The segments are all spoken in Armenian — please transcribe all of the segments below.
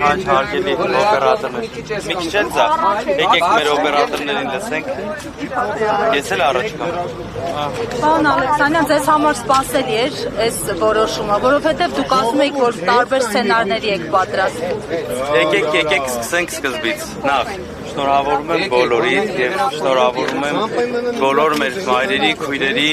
Հարգելի օպերատորներ, մի քիչ էլ ձախ, եկեք մեր օպերատորներին լսենք, ես էլ առաջ կամ։ Պարոն Ալեքսանյան, ձեզ համար սպասելի էր այս որոշումը, որովհետև դուք ասում եք, որ տարբեր սցենարների եք պատրաստվում։ Եկեք սկսենք սկզբից, նախ շնորհավորում եմ բոլորին և շնորհավորում եմ բոլոր մեր մայրերի, քույրերի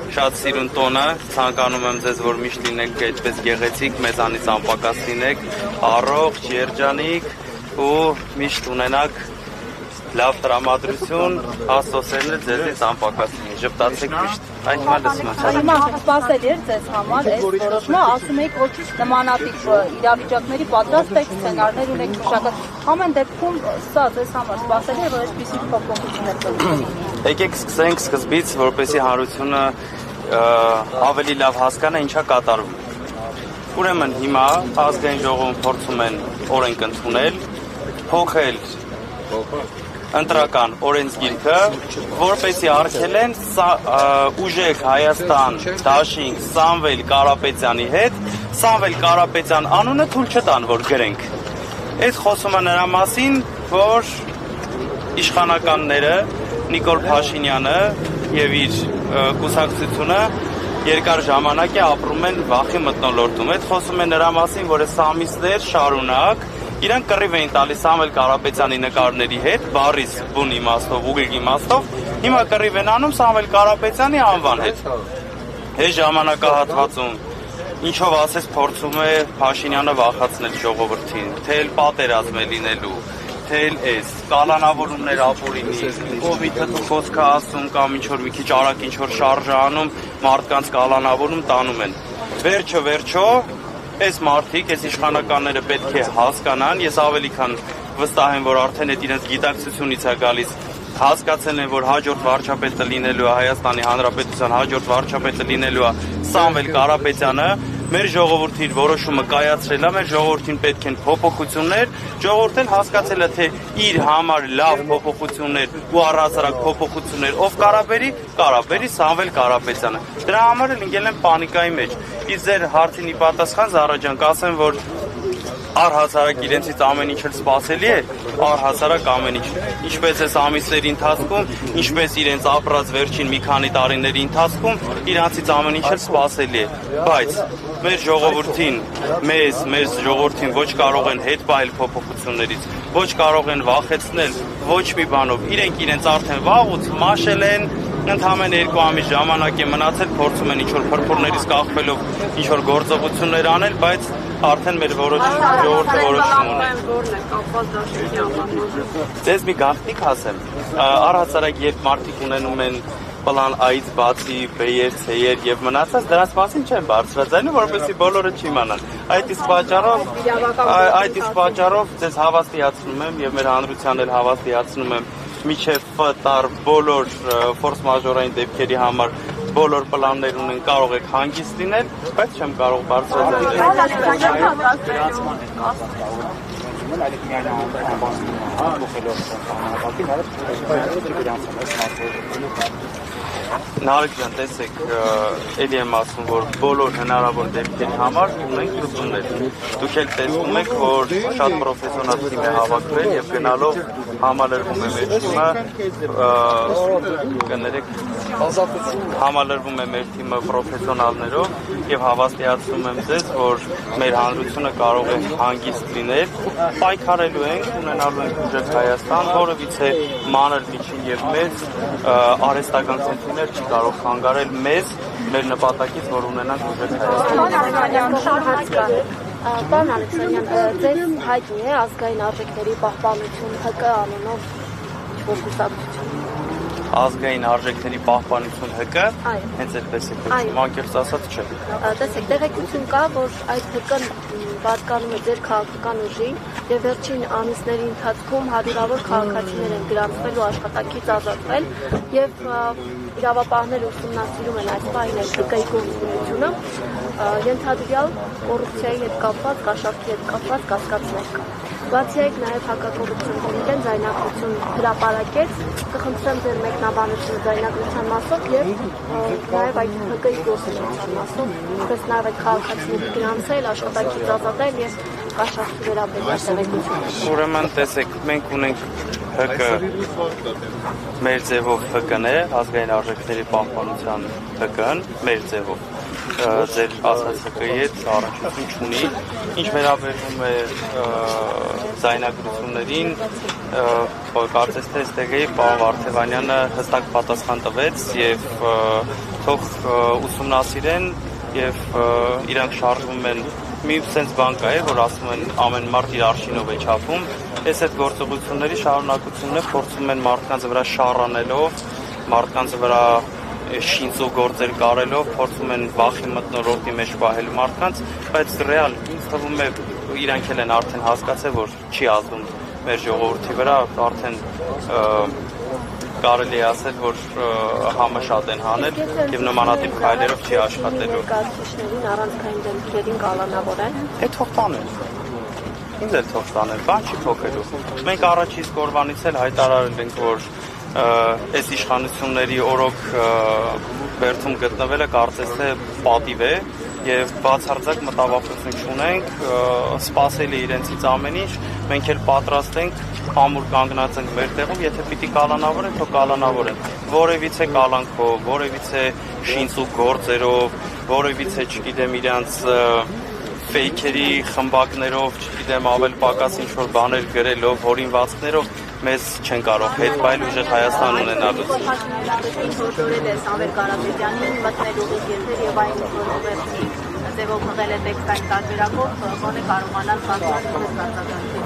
շատ սիրուն տոնը, ցանկանում եմ ձեզ, որ միշտ լինեք այդպես գեղեցիկ, մեզանից անպակաս լինեք, առողջ, երջանիկ ու միշտ ունենաք լավ տրամադրություն, Աստծո ձեզից անպակաս լինի, ժպտացեք միշտ, այն հիմա լսում եմ։ Հիմա սպասելի էր ձեզ համար այս որոշումը, ասում եք, որ նմանատիպ իրավիճակների պատրաստ եք, սցենարներ ունեք մշակած, ամեն դեպքում սա ձեզ համար սպասելի է, որ այսպիսի փոփոխություններ կլինի։ Եկեք սկսենք սկզբից, որպեսզի հանրությունը ավելի լավ հասկանա ինչա կատարվում։ Ուրեմն հիմա ազգային ժողովում փորձում են օրենք ընդունել, փոխել ընտրական օրենսգիրքը, որպեսզի արգելեն ուժեղ Հայաստան դաշինք Սամվել Կարապետյանի հետ, Սամվել Կարապետյան անունը թույլ չտան, որ գրենք։ Այդ խոսումը նրա մասին, որ իշխանականները Նիկոլ Փաշինյանը եւ իր կուսակցությունը երկար ժամանակ է ապրում են վախի մթնոլորտում։ Այդ խոսում է նրա մասին, որ այս ամիսներ շարունակ իրանք կռիվ էին տալիս Սամվել Կարապետյանի նկարների հետ, բառից բուն իմաստով, ուղիղ իմաստով, հիմա կռիվ են անում Սամվել Կարապետյանի անվան հետ։ Այս ժամանակահատվածում ինչով ասես փորձում է Փաշինյանը վախացնել ժողովրդին, թե պատերազմ է լինելու, թե էս կալանավորումներ ապօրինի, կոմիտը խոսքը ասում կամ ինչ-որ մի քիչ արագ ինչ-որ շարժ անում, մարդկանց կալանավորում տանում են։ Վերջո, այս մարդիկ, այս իշխանականները պետք է հասկանան, ես ավելի քան վստահ եմ, որ արդեն այդ իրենց գիտակցությունից է գալիս, հասկացել են, որ հաջորդ վարչապետը լինելու է Հայաստանի Հանրապետության հաջորդ վարչապետը լինելու է Սամվել Կարապետյանը, մեր ժողովրդի որոշումը կայացրել է, մեր ժողովրդին պետք են փոփոխություններ, ժողովուրդն հասկացել է, թե իր համար լավ փոփոխություններ ու առհասարակ փոփոխություններ ով կարաբերի Սամվել Կարապետյանը։ Դրա համար էլ ընկել են պանիկայի մեջ։ Իսկ ձեր հարցին ի պատասխան Զարա ջան, կասեմ, որ առհասարակ իրենցից ամեն ինչ էլ սպասելի է, առհասարակ ամեն ինչ, ինչպես այս ամիսների ընթացքում, ինչպես իրենց ապրած վերջին մի քանի տարիների ընթացքում, իրանցից ամեն ինչ էլ սպասելի է, բայց մեր ժողովրդին, մեր ժողովրդին ոչ կարող են հետ պահել փոփոխություններից, ոչ կարող են վախեցնել ոչ մի բանով, իրենց արդեն վաղուց մաշել են, ընդամենը 2 ամիս ժամանակ է մնացել, փորձում են ինչ-որ փրփուրներից կախվելով ինչ-որ գործողություններ անել, բայց արդեն մեր ժողովրդը որոշում ունի։ Ձեզ մի գաղտնիք ասեմ, առհասարակ երբ մարդիկ ունենում են պլան A-ից բացի, B-եր, C-եր եւ մնացած դրանց մասին չեն բարձրաձայնում, որպեսզի բոլորը չիմանան։ Այդ իսկ պատճառով ձեզ հավաստիացնում եմ եւ մեր հանրությանն էլ հավաստիացնում եմ միջև տար բոլոր ֆորս մաժորային դեպքերի համար բոլոր պլաններ ունեն, կարող եք հանգիստ լինել, բայց չեմ կարող բարձրաձայնել։ Նարեկ ջան, տեսեք, էլի եմ ասում, որ բոլոր հնարավոր դեպքերի համար ունենք լուծումներ։ Դուք էլ տեսնում եք, որ շատ պրոֆեսիոնալ թիմ է հավաքվել եւ գնալով համալրվում է մեր թիմը պրոֆեսիոնալներով եւ հավաստիացնում եմ ձեզ, որ մեր հանրությունը կարող է հանգիստ լինել, պայքարելու ենք, ունենալու ենք ուժեղ Հայաստան, որովհետեւ մանր միջին եւ մեծ արհեստական ցենտրներ չի կարող խանգարել մեզ մեր նպատակից, որ ունենանք ուժեղ Հայաստան։ Պարոն Ալեքսանյան, ձեզ հայտնի է ազգային արժեքների պահպանություն ՀԿ անունով ինչ-որ կուսակցություն։ Ազգային արժեքների պահպանություն ՀԿ, հենց այդպես է կոչվում, անկեղծ ասած չէ։ Տեսեք, տեղեկություն կա, որ այդ ՀԿ-ն պատկանում է ձեր քաղաքական ուժին եւ վերջին ամիսների ընթացքում հարյուրավոր քաղաքացիներ են գրանցվել ու աշխատանքից ազատվել եւ իրավապահները ուսումնասիրում են այս պահին այդ ՀԿ-ի գործունեությունը, ենթադրյալ կոռուպցիայի հետ կապված, կաշառքի հետ կապված կասկածներ կա։ Բացի այդ, նաև հակակոռուպցիոն կոմիտեն ձայնագրություն հրապարակեց, կխնդրեմ ձեր մեկնաբանությունը ձայնագրության մասով եւ նաև այդ ՀԿ-ի գործունեության մասով, ինչպես նաև այդ քաղաքացիների գրանցել, աշխատանքից ազատել եւ կաշառքի վերաբերյալ տեղեկություններ։ Ուրեմն տեսեք, մենք ունենք ՀԿ մեր ձևով ՀԿ-ն է, ազգային արժեքների պահպանության ՀԿ-ն մեր ձևով ձեր ասած ՀԿ-ի հետ առնչություն չունի, ինչ վերաբերում է ձայնագրություններին, կարծես թե ստեղեի պարոն Վարդևանյանը հստակ պատասխան տվեց եւ թող ուսումնասիրեն եւ իրանք շարժվում են մի sense բան կա է, որ ասում են ամեն մարդ իր արշինով է չափում, այս այդ գործողությունների շարունակությունն է, փորձում են մարդկանց վրա շառանելով, մարդկանց վրա շինծու գործեր կարելով, փորձում են վախի մթնոլորտի մեջ պահել մարդկանց, բայց ռեալ ինձ թվում է իրանք էլ են արդեն հասկացել, որ չի ազդում մեր ժողովրդի վրա, արդեն կարելի է ասել, որ համը շատ են հանել եւ նմանատիպ քայլերով չի աշխատելու։ Ներկայացուցիչներին առանցքային դեմքերին կալանավորեն։ Է թող տանեն։ Ինձ էլ թող տանեն, բան չի փոխելու։ Մենք առաջից կորվանից էլ հայտարարել ենք, որ այս իշխանությունների օրոք բերդում գտնվելը կարծես թե պատիվ է եւ բացարձակ մտավախություն չունենք, սпасել է իրենցից ամեն ինչ, մենք էլ պատրաստ ենք ամուր կանգնած ենք մեր տեղում, եթե պիտի կալանավորեն, թող կալանավորեն։ Որևիցե կալանքով, որևիցե շինծու գործերով, որևիցե, չգիտեմ, իրանց ֆեյքերի խմբակներով, չգիտեմ, ավել պակաս ինչ-որ բաներ գրելով, հորինվածքներով մեզ չեն կարող հետ բայել ուժեղ Հայաստան ունենալուց։ Հորդորել է Սամվել Կարապետյանին մտնել ուղիղ եթեր եւ այն ուղղորդի ձևով մղել է տեքստային տարբերակով, ոնե կարողանալ պատասխանել արձագանքին։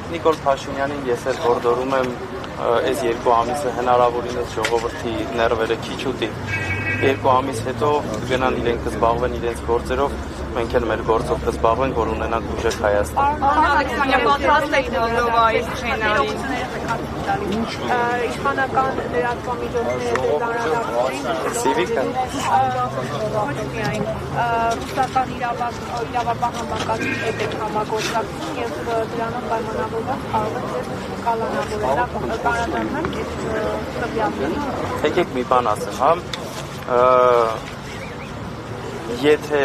Նիկոլ Փաշինյանին ես էլ հորդորում եմ այս 2 ամիսը հնարավորինս ժողովրդի ներվերը քիչ ուտի։ 2 ամիս հետո գնան իրենք կզբաղվեն իրենց գործերով, մենք էլ մեր գործով կզբաղվենք, որ ունենանք ուժեղ Հայաստան։ Ալեքսանդր, պատրաստ եք դոլով այս սցենարին։ Իշխանական լրատվամիջոցները դրանադարձային Սիվիկը ոչ միայն ռուսական իրավապահ համակարգի հետ եք համագործակցում եւ դրանով պայմանավորված կարող եք կալանավորել կանադանան տվյալների։ եկեք մի բան ասեմ, հա եթե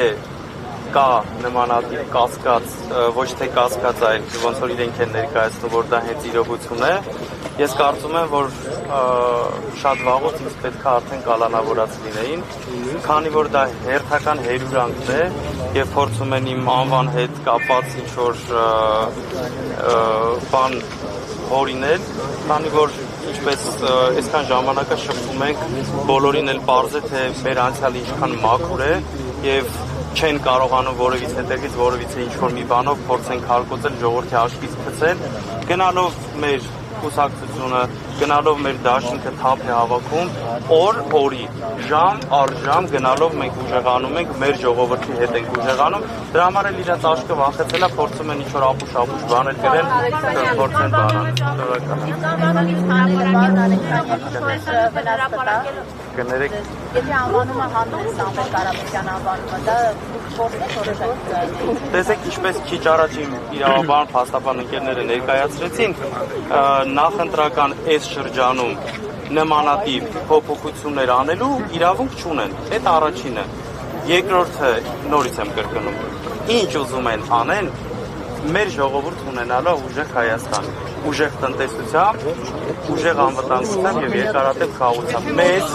կա նմանատիպ կասկած, ոչ թե կասկած, այլ ոնց որ իրենք են ներկայացնում, որ դա հենց իրողություն է, ես կարծում եմ, որ շատ վաղուց ինձ պետք է արդեն կալանավորած լինեին, քանի որ դա հերթական հերյուրանքն է եւ փորձում են իմ անվան հետ կապված ինչ-որ բան հորինել, քանի որ ինչպես այսքան ժամանակը շփվում ենք, բոլորին էլ պարզ է, թե մեր անցյալը ինչքան մաքուր է եւ չեն կարողանում որևիցե տեղից որևիցե ինչ-որ մի բանով փորձեն քարկոծել ժողովրդի հաշվից գցել, գնալով մեր կուսակցությունը, գնալով մեր դաշինքը թափ է հավաքում, օրի, ժամ առ ժամ գնալով մենք ուժեղանում ենք, մեր ժողովրդի հետ ենք ուժեղանում, դրա համար էլ իրենց աչքը վախեցել է, փորձում են ինչ-որ ապուշ բաներ գրել, փորձեն բանան։ Կներեք, եթե անվանումը հանել Սամվել Կարապետյան անվանումը, դա տեսեք ինչպես քիչ առաջ իմ իրավաբան փաստաբան ընկերները ներկայացրեցին, նախընտրական այս շրջանում նմանատիպ փոփոխություններ անելու իրավունք չունեն, այդ առաջինը, երկրորդը նորից եմ կրկնում, ինչ ուզում են անեն, մեր ժողովուրդ ունենալու ուժեղ Հայաստան, ուժեղ տնտեսությամբ, ուժեղ անվտանգությամբ եւ երկարատև խաղաղությամբ։ Մեզ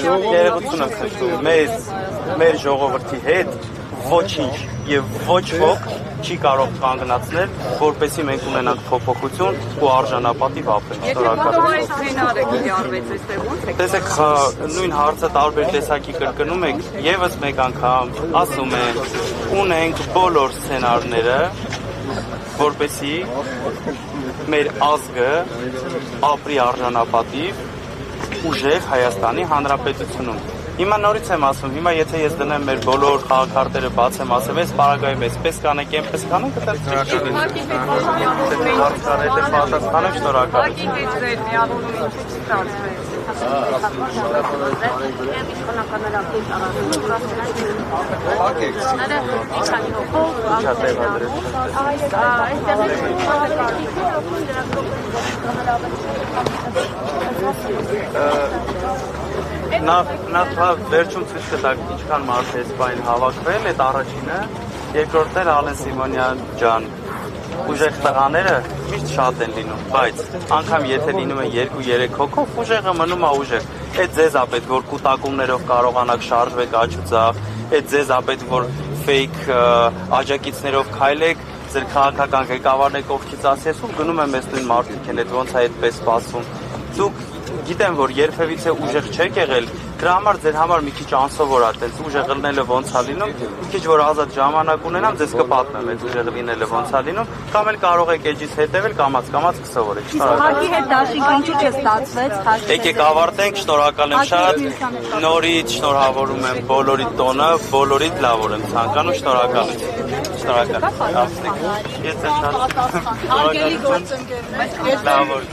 երևությունը խնդրում, մեր ժողովրդի հետ ոչինչ եւ ոչ ոք չի կարող կանգնացնել, որպեսզի մենք ունենանք փոփոխություն ու արժանապատիվ ապրենք։ Շնորհակալություն։ Տեսեք, նույն հարցը տարբեր տեսակի կրկնում եք, եւս մեկ անգամ ասում եմ, ունենք բոլոր սցենարները, որպեսզի մեր ազգը ապրի արժանապատիվ ուժեղ Հայաստանի Հանրապետությունում։ Հիմա նորից եմ ասում, հիմա եթե ես դնեմ մեր բոլոր խաղաքարտերը բաց եմ ասեմ, այս պարագայում էսպես կանենք, այնպես կանենք, դա պատասխանը շնորհակալություն։ Նախ վերջում ցույց կտակ ինչքան մարդ է սպայն հավաքվել, այդ առաջինը, երկրորդն էլ Ալեն Սիմոնյան ջան, ուժեղ տղաները միշտ շատ են լինում, բայց անգամ եթե լինում են 2-3 հոգով, ուժեղը մնում է ուժեղ։ Այդ ձեզ է պետք, որ կուտակումներով կարողանաք շարժվեք աճուձախ, այդ ձեզ է պետք, որ fake աջակիցներով քայլեք, ձեր քաղաքական ղեկավարն է կողքից ասես ու գնում են մեզ նույն մարդիկ են, այդ ոնց է այդպես սպասում։ Դուք գիտեմ, որ երբևիցե ուժեղ չեք եղել, դրա համար ձեր համար մի քիչ անսովոր է, այդպես ուժեղ լինելը ոնց է լինում, մի քիչ որ ազատ ժամանակ ունենամ, ձեզ կպատմեմ այդ ուժեղ լինելը ոնց է լինում, կամ էլ կարող եք էջից հետևել, կամաց կսովորեք։ Հակի հետ դաշինք ինչու՞ չստացվեց։ Եկեք ավարտենք, շնորհակալ եմ շատ, նորից շնորհավորում եմ բոլորիդ տոնը, բոլորիդ լավ օր եմ ցանկանում, շնորհակալություն։ Ես շատ Արգելի գործընկերներ, լավ օր։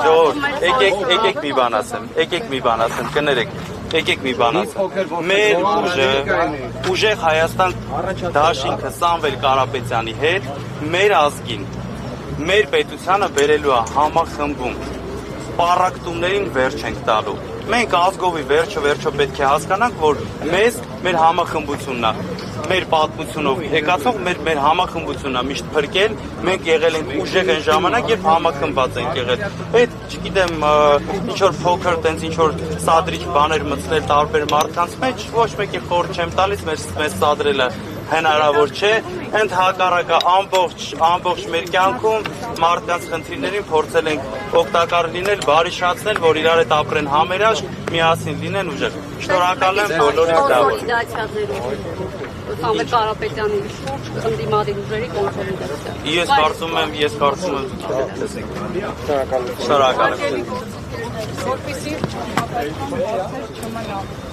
Ժողովուրդ, եկեք մի բան ասեմ, կներեք, եկեք մի բան ասեմ։ Մեր ուժեղ Հայաստան դաշինքը Սամվել Կարապետյանի հետ մեր ազգին, մեր պետությանը բերելու է համախմբում, պառակտումներին վերջ ենք տալու։ Մենք ազգովի վերջը պետք է հասկանանք, որ մեր համախմբությունն է, մեր պատմությունով եկածող մեր համախմբությունն է միշտ փրկել, մենք եղել ենք ուժեղ այն ժամանակ, երբ համախմբված ենք եղել։ Այդ, չգիտեմ, ինչ որ փոքր տենց ինչ որ սադրիչ բաներ մտցնել տարբեր մարդկանց մեջ, ոչ մեկի խորհուրդ չեմ տալիս, մեզ սադրելը հնարավոր չէ, ընդհակառակը ամբողջ մեր կյանքում մարդկանց խնդիրներին փորձել ենք օգտակար լինել, բարիշացնել, որ իրար հետ ապրեն համերաշխ, միասին լինեն ուժեղ։ Շնորհակալ եմ բոլորին լավ։ Սամվել Կարապետյանի շուրջ ընդդիմադիր ուժերի կոնֆերենցիա։ Ես կարծում եմ շնորհակալ եմ։ որպեսզի չմնա